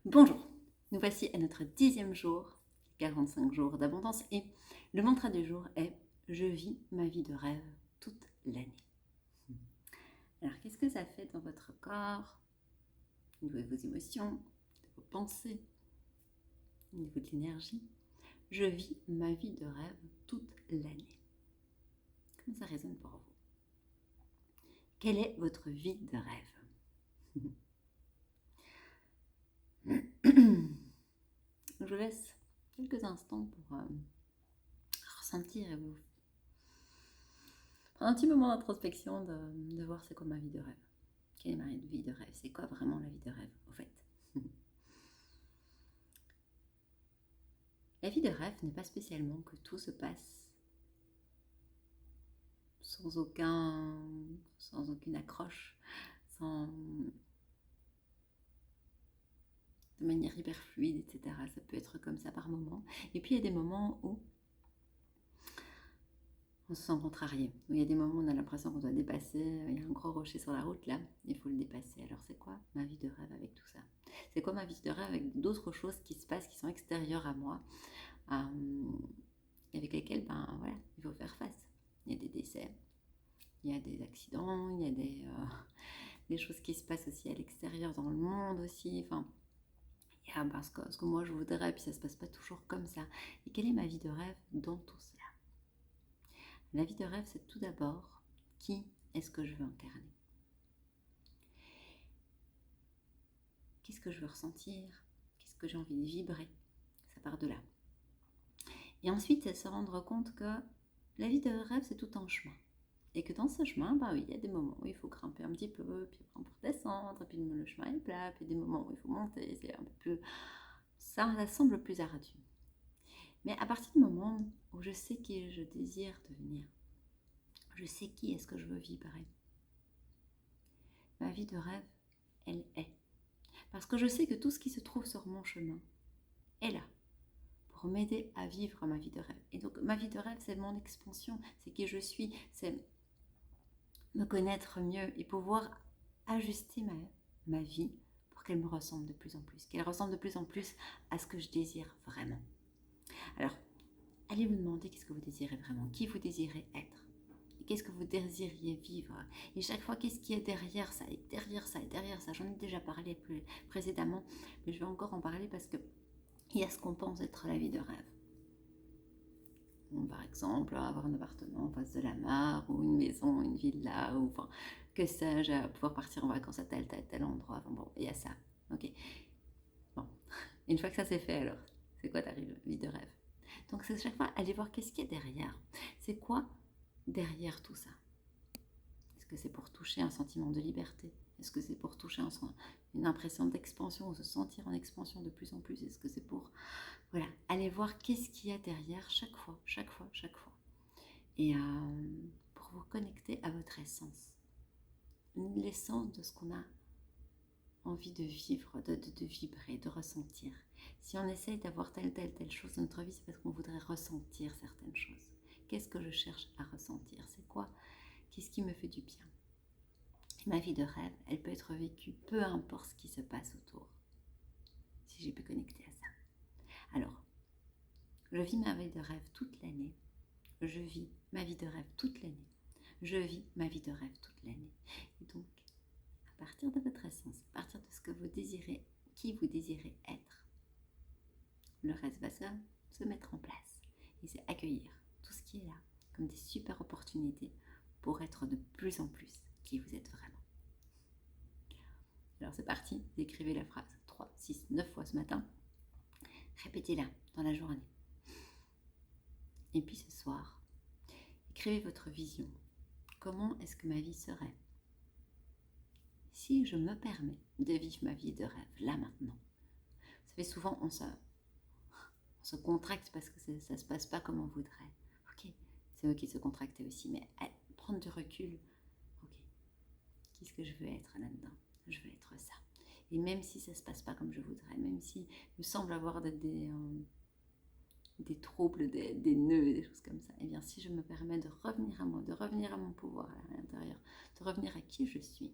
Bonjour, nous voici à notre 10e jour, 45 jours d'abondance et le mantra du jour est « Je vis ma vie de rêve toute l'année ». Alors qu'est-ce que ça fait dans votre corps, au niveau de vos émotions, de vos pensées, au niveau de l'énergie? Je vis ma vie de rêve toute l'année. Comment ça résonne pour vous? Quelle est votre vie de rêve? Je vous laisse quelques instants pour ressentir et vous prendre un petit moment d'introspection de voir c'est quoi ma vie de rêve. Quelle est ma vie de rêve? C'est quoi vraiment la vie de rêve, au fait? La vie de rêve n'est pas spécialement que tout se passe sans aucune accroche, de manière hyper fluide, etc. Ça peut être comme ça par moments. Et puis il y a des moments où on se sent contrarié. Il y a des moments où on a l'impression qu'on doit dépasser, il y a un gros rocher sur la route là, il faut le dépasser. Alors c'est quoi ma vie de rêve avec tout ça? C'est quoi ma vie de rêve avec d'autres choses qui se passent, qui sont extérieures à moi, avec lesquelles voilà, il faut faire face. Il y a des décès, il y a des accidents, il y a des choses qui se passent aussi à l'extérieur, dans le monde aussi. Enfin, il y a ce que moi je voudrais, puis ça ne se passe pas toujours comme ça. Et quelle est ma vie de rêve dans tout cela? La vie de rêve, c'est tout d'abord qui est-ce que je veux incarner? Qu'est-ce que je veux ressentir? Qu'est-ce que j'ai envie de vibrer? Ça part de là. Et ensuite, c'est se rendre compte que la vie de rêve, c'est tout un chemin. Et que dans ce chemin, oui, il y a des moments où il faut grimper un petit peu, puis après on peut descendre, puis le chemin est plat, puis des moments où il faut monter, c'est un peu plus... Ça semble plus ardu. Mais à partir du moment où je sais qui je désire devenir, je sais qui est-ce que je veux vibrer, ma vie de rêve, elle est. Parce que je sais que tout ce qui se trouve sur mon chemin est là pour m'aider à vivre ma vie de rêve. Et donc ma vie de rêve, c'est mon expansion, c'est qui je suis, c'est me connaître mieux et pouvoir ajuster ma vie pour qu'elle me ressemble de plus en plus, qu'elle ressemble de plus en plus à ce que je désire vraiment. Alors, allez vous demander qu'est-ce que vous désirez vraiment, qui vous désirez être, et qu'est-ce que vous désiriez vivre. Et chaque fois, qu'est-ce qui est derrière ça, et derrière ça, et derrière ça. J'en ai déjà parlé précédemment, mais je vais encore en parler parce que il y a ce qu'on pense être la vie de rêve. Par exemple, avoir un appartement en face de la mer, ou une maison, une villa, ou enfin, que sais-je, pouvoir partir en vacances à tel endroit. Enfin, bon, il y a ça. Ok. Bon. Une fois que ça c'est fait, alors, c'est quoi ta vie de rêve? Donc, c'est chaque fois aller voir qu'est-ce qu'il y a derrière. C'est quoi derrière tout ça? Est-ce que c'est pour toucher un sentiment de liberté? Est-ce que c'est pour toucher une impression d'expansion, ou se sentir en expansion de plus en plus? Est-ce que c'est pour, voilà, aller voir qu'est-ce qu'il y a derrière chaque fois. Et pour vous connecter à votre essence. L'essence de ce qu'on a envie de vivre, de vibrer, de ressentir. Si on essaye d'avoir telle chose dans notre vie, c'est parce qu'on voudrait ressentir certaines choses. Qu'est-ce que je cherche à ressentir? C'est quoi? Qu'est-ce qui me fait du bien? Ma vie de rêve, elle peut être vécue peu importe ce qui se passe autour, si j'ai pu connecter à ça. Alors, je vis ma vie de rêve toute l'année. Je vis ma vie de rêve toute l'année. Je vis ma vie de rêve toute l'année. Et donc, à partir de votre essence, à partir de ce que vous désirez, qui vous désirez être, le reste va se mettre en place. Et c'est accueillir tout ce qui est là comme des super opportunités pour être de plus en plus qui vous êtes vraiment. Alors c'est parti, écrivez la phrase 3, 6, 9 fois ce matin. Répétez-la dans la journée. Et puis ce soir, écrivez votre vision. Comment est-ce que ma vie serait si je me permets de vivre ma vie de rêve, là maintenant? Ça fait souvent, on se contracte parce que ça ne se passe pas comme on voudrait. Ok, c'est ok de se contracter aussi, mais prendre du recul. Ok, qu'est-ce que je veux être là-dedans? Je veux être ça. Et même si ça ne se passe pas comme je voudrais, même s'il me semble avoir des troubles, des nœuds, des choses comme ça, et bien si je me permets de revenir à moi, de revenir à mon pouvoir à l'intérieur, de revenir à qui je suis,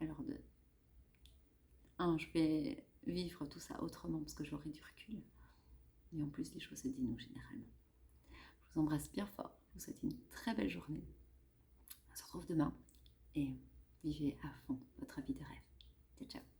alors je vais vivre tout ça autrement parce que j'aurai du recul. Et en plus, les choses se dénouent généralement. Je vous embrasse bien fort. Je vous souhaite une très belle journée. On se retrouve demain et vivez à fond votre vie de rêve. Ciao, ciao.